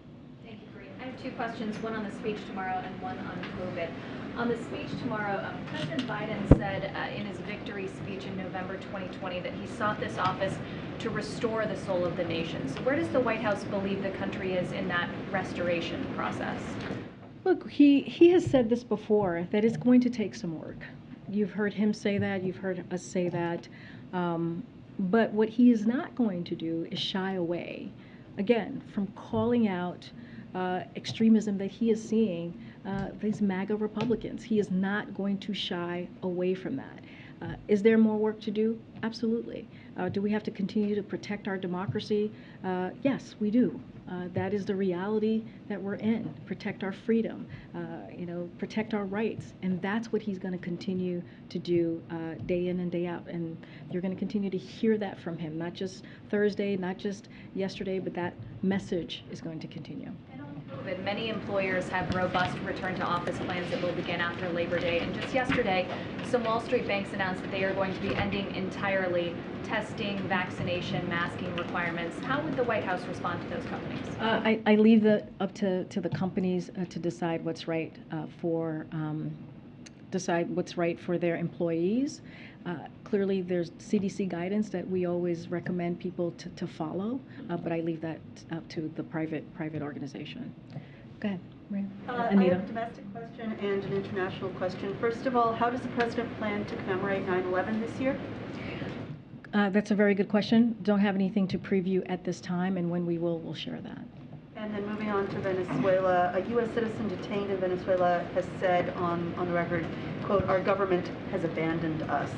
[SPEAKER 17] Thank you, Karine. I have two questions, one on the speech tomorrow and one on COVID. On the speech tomorrow, President Biden said in his victory speech in November 2020 that he sought this office to restore the soul of the nation. So where does the White House believe the country is in that restoration process?
[SPEAKER 2] Look, he has said this before, that it's going to take some work. You've heard him say that, you've heard us say that. But what he is not going to do is shy away, again, from calling out extremism that he is seeing, these MAGA Republicans. He is not going to shy away from that. Is there more work to do? Absolutely. Do we have to continue to protect our democracy? Yes, we do. That is the reality that we're in. Protect our freedom, protect our rights. And that's what he's going to continue to do day in and day out. And you're going to continue to hear that from him, not just Thursday, not just yesterday, but that message is going to continue.
[SPEAKER 17] COVID, many employers have robust return to office plans that will begin after Labor Day. And just yesterday, some Wall Street banks announced that they are going to be ending entirely testing, vaccination, masking requirements. How would the White House respond to those companies?
[SPEAKER 2] I leave that up to the companies to decide what's right for their employees. Clearly, there's CDC guidance that we always recommend people to follow, but I leave that up to the private organization. Go ahead, Maria. Anita.
[SPEAKER 18] I have a domestic question and an international question. First of all, how does the president plan to commemorate 9/11 this year?
[SPEAKER 2] That's a very good question. Don't have anything to preview at this time, and when we will, we'll share that.
[SPEAKER 18] And And then moving on to Venezuela, a U.S. citizen detained in Venezuela has said on the record, quote, "Our government has abandoned us."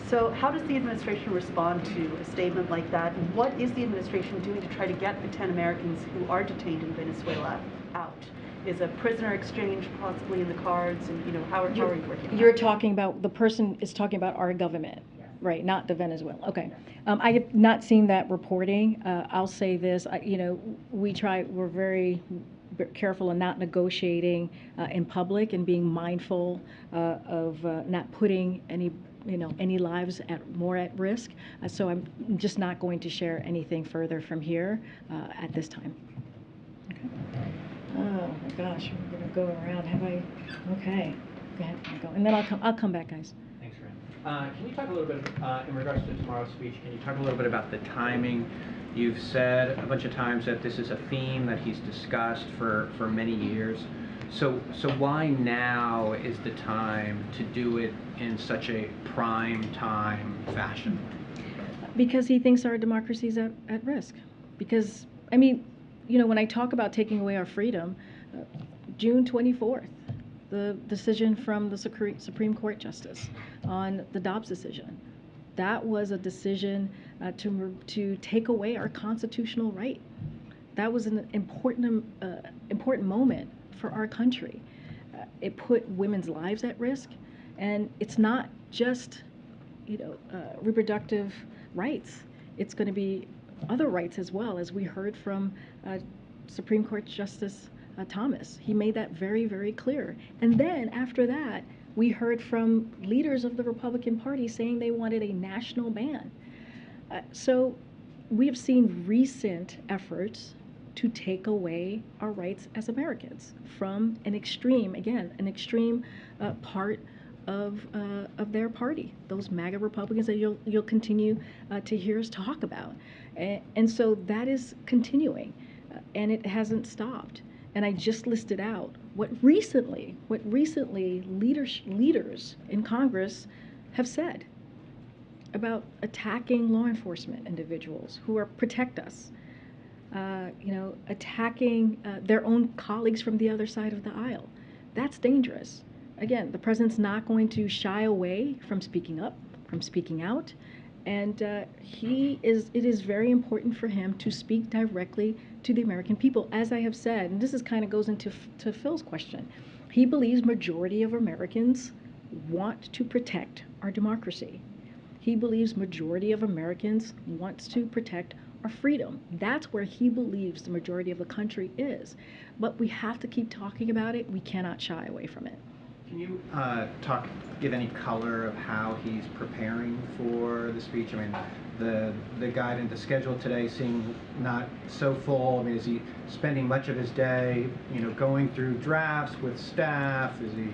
[SPEAKER 18] So how does the administration respond to a statement like that? And what is the administration doing to try to get the 10 Americans who are detained in Venezuela out? Is a prisoner exchange possibly in the cards? And, how are you working on
[SPEAKER 2] You're
[SPEAKER 18] that?
[SPEAKER 2] talking about, the person is talking about our government, right, not the Venezuela. Okay. I have not seen that reporting. I'll say this, we're very careful in not negotiating in public and being mindful of not putting any lives more at risk. So I'm just not going to share anything further from here at this time. Okay. Oh my gosh, we're gonna go around. Okay. Go ahead, I'll go. And then I'll come back, guys.
[SPEAKER 19] Thanks, Karine. Can you talk a little bit, in regards to tomorrow's speech, can you talk a little bit about the timing? You've said a bunch of times that this is a theme that he's discussed for many years. So why now is the time to do it in such a prime time fashion?
[SPEAKER 2] Because he thinks our democracy is at risk. Because, when I talk about taking away our freedom, June 24th, the decision from the Supreme Court Justice on the Dobbs decision, that was a decision to take away our constitutional right. That was an important moment for our country. It put women's lives at risk, and it's not just reproductive rights. It's going to be other rights as well, as we heard from Supreme Court Justice Thomas. He made that very, very clear. And then after that, we heard from leaders of the Republican Party saying they wanted a national ban. So we have seen recent efforts to take away our rights as Americans from an extreme part of their party, those MAGA Republicans that you'll continue to hear us talk about. And so that is continuing, and it hasn't stopped. And I just listed out what recently leaders in Congress have said about attacking law enforcement individuals who protect us, attacking their own colleagues from the other side of the aisle. That's dangerous. Again, the president's not going to shy away from speaking up, from speaking out, and it is very important for him to speak directly to the American people. As I have said, and this goes into Phil's question, he believes majority of Americans want to protect our democracy. He believes majority of Americans wants to protect our freedom. That's where he believes the majority of the country is. But we have to keep talking about it. We cannot shy away from it.
[SPEAKER 19] Can you give any color of how he's preparing for the speech? The guidance, the schedule today seemed not so full. Is he spending much of his day, going through drafts with staff? Is he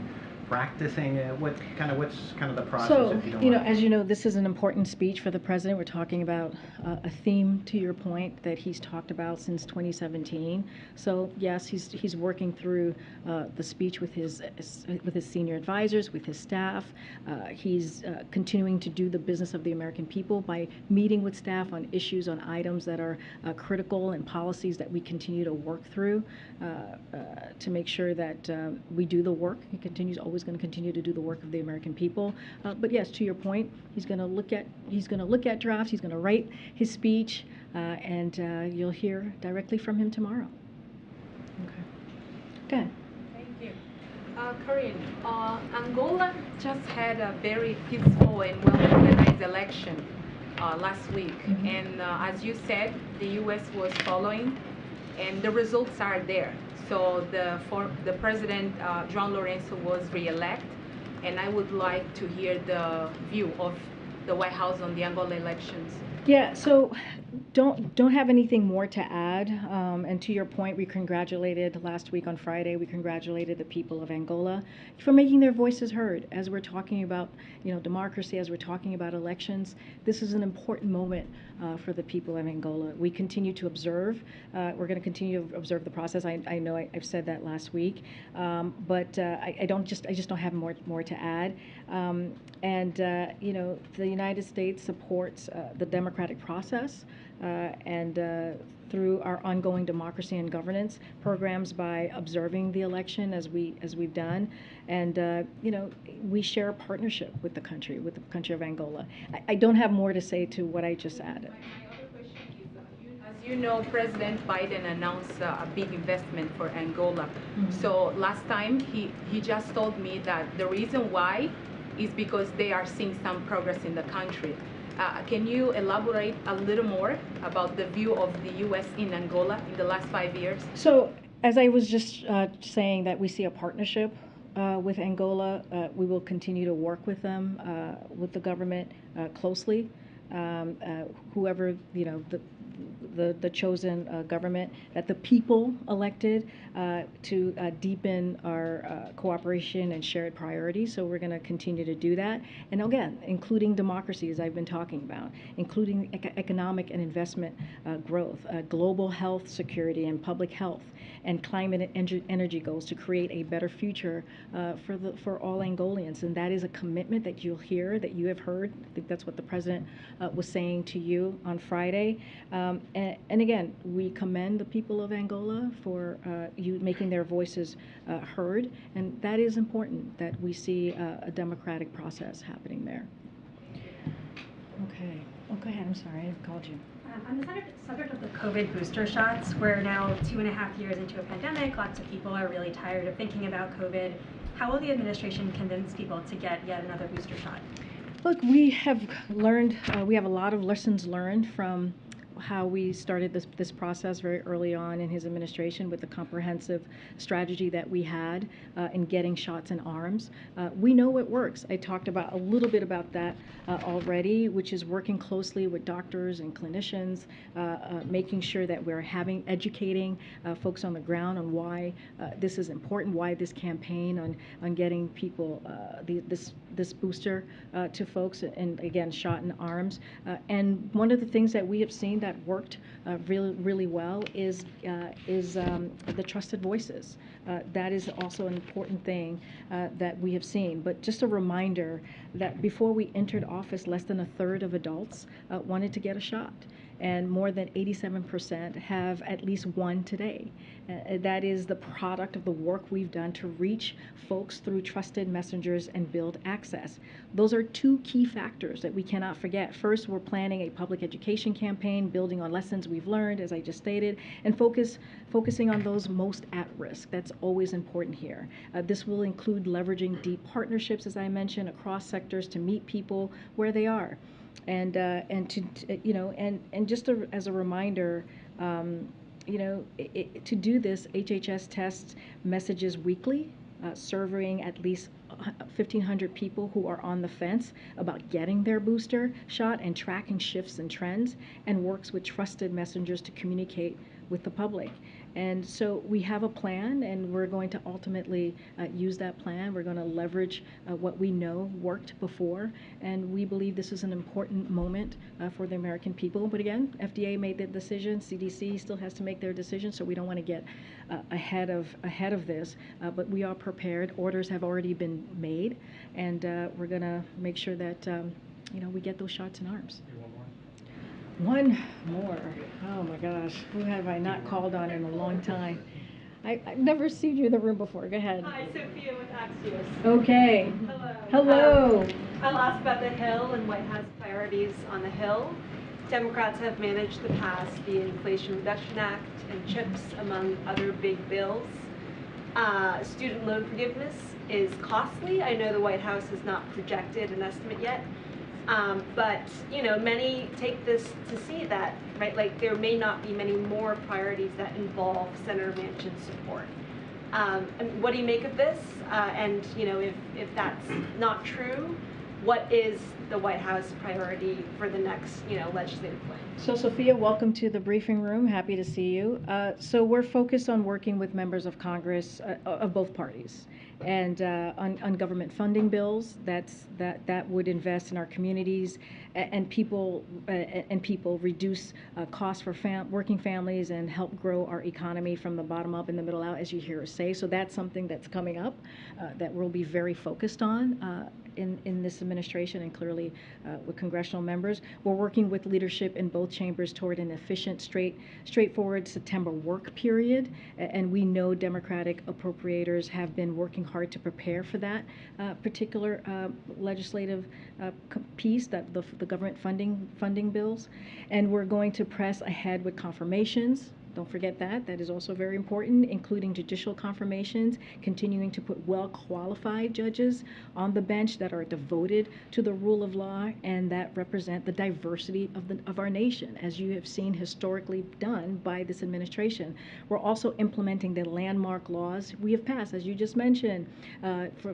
[SPEAKER 19] practicing it? What's the process?
[SPEAKER 2] So,
[SPEAKER 19] if you don't mind?
[SPEAKER 2] as you know, this is an important speech for the president. We're talking about a theme, to your point, that he's talked about since 2017. So, yes, he's working through the speech with his senior advisors, with his staff. He's continuing to do the business of the American people by meeting with staff on issues, on items that are critical, and policies that we continue to work through to make sure that we do the work. Always going to continue to do the work of the American people. But yes, to your point, he's going to look at drafts. He's going to write his speech, and you'll hear directly from him tomorrow. Okay. Go ahead.
[SPEAKER 20] Thank you. Karine, Angola just had a very peaceful and well-organized election last week.
[SPEAKER 2] Mm-hmm.
[SPEAKER 20] And as you said, the U.S. was following, and the results are there. So the president, João Lourenço, was re-elected, and I would like to hear the view of the White House on the Angola elections.
[SPEAKER 2] Yeah, so don't have anything more to add. And to your point, we congratulated last week on Friday. We congratulated the people of Angola for making their voices heard. As we're talking about, democracy, as we're talking about elections, this is an important moment for the people of Angola. We continue to observe. We're going to continue to observe the process. I know I've said that last week, but I just don't have more to add. The United States supports the democracy. democratic process and through our ongoing democracy and governance programs by observing the election as we've done, and we share a partnership with the country of Angola. I don't have more to say to what I just added.
[SPEAKER 20] As you know, President Biden announced a big investment for Angola. So last time he just told me that the reason why is because they are seeing some progress in the country. Can you elaborate a little more about the view of the U.S. in Angola in the last 5 years?
[SPEAKER 2] So, as I was just saying, that we see a partnership with Angola. We will continue to work with them, with the government closely. Whoever the chosen government that the people elected to deepen our cooperation and shared priorities. So we're going to continue to do that. And again, including democracy, as I've been talking about, including economic and investment growth, global health security and public health, and climate and energy goals to create a better future for all Angolians. And that is a commitment that you'll hear, that you have heard. I think that's what the president was saying to you on Friday. And again, we commend the people of Angola for you making their voices heard, and that is important, that we see a democratic process happening there. Okay. Oh, go ahead. I'm sorry, I called you.
[SPEAKER 21] On the subject of the COVID booster shots, we're now 2.5 years into a pandemic. Lots of people are really tired of thinking about COVID. How will the administration convince people to get yet another booster shot?
[SPEAKER 2] Look, we have learned, we have a lot of lessons learned from how we started this process very early on in his administration with the comprehensive strategy that we had in getting shots in arms. We know it works. I talked about a little bit about that already, which is working closely with doctors and clinicians, making sure that we're educating folks on the ground on why this is important, why this campaign on getting people this booster to folks, and again, shot in arms. And one of the things that we have seen that worked really well is the trusted voices. That is also an important thing that we have seen. But just a reminder that before we entered office, less than a third of adults wanted to get a shot, and more than 87% have at least one today. That is the product of the work we've done to reach folks through trusted messengers and build access. Those are two key factors that we cannot forget. First, we're planning a public education campaign, building on lessons we've learned, as I just stated, and focusing on those most at risk. That's always important here. This will include leveraging deep partnerships, as I mentioned, across sectors to meet people where they are. And just as a reminder, to do this, HHS tests messages weekly, surveying at least 1,500 people who are on the fence about getting their booster shot and tracking shifts and trends, and works with trusted messengers to communicate with the public. And so we have a plan, and we're going to ultimately use that plan. We're going to leverage what we know worked before, and we believe this is an important moment for the American people. But again, FDA made the decision. CDC still has to make their decision, so we don't want to get ahead of this. But we are prepared. Orders have already been made, and we're going to make sure that we get those shots in arms. One more. Oh my gosh, who have I not called on in a long time? I've never seen you in the room before. Go ahead.
[SPEAKER 22] Hi, Sophia with Axios.
[SPEAKER 2] Okay.
[SPEAKER 22] Hello. I'll ask about the Hill and White House priorities on the Hill. Democrats have managed to pass the Inflation Reduction Act and CHIPS, among other big bills. Student loan forgiveness is costly. I know the White House has not projected an estimate yet. But many take this to see that, right? Like, there may not be many more priorities that involve Senator Manchin's support. And what do you make of this? And if that's not true, what is the White House priority for the next legislative plan?
[SPEAKER 2] So Sophia, welcome to the briefing room. Happy to see you. So we're focused on working with members of Congress of both parties, and on government funding bills that would invest in our communities and people reduce costs for working families and help grow our economy from the bottom up and the middle out, as you hear us say. So that's something that's coming up that we'll be very focused on. in this administration and clearly with congressional members. We're working with leadership in both chambers toward an efficient, straightforward September work period. And we know Democratic appropriators have been working hard to prepare for that particular legislative piece, that the government funding bills. And we're going to press ahead with confirmations. Don't forget that. That is also very important, including judicial confirmations, continuing to put well-qualified judges on the bench that are devoted to the rule of law and that represent the diversity of our nation, as you have seen historically done by this administration. We're also implementing the landmark laws we have passed, as you just mentioned,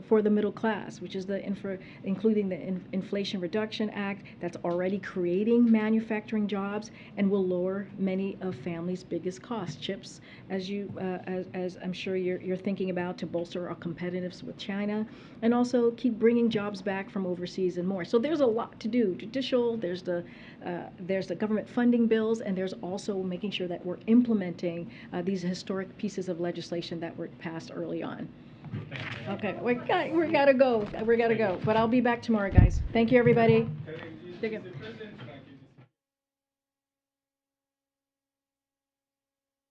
[SPEAKER 2] for the middle class, which is including the Inflation Reduction Act that's already creating manufacturing jobs and will lower many of families' biggest cost. Chips, as I'm sure you're thinking about, to bolster our competitiveness with China, and also keep bringing jobs back from overseas and more. So there's a lot to do. Judicial, there's the government funding bills, and there's also making sure that we're implementing these historic pieces of legislation that were passed early on. Okay, we gotta go. But I'll be back tomorrow, guys. Thank you, everybody.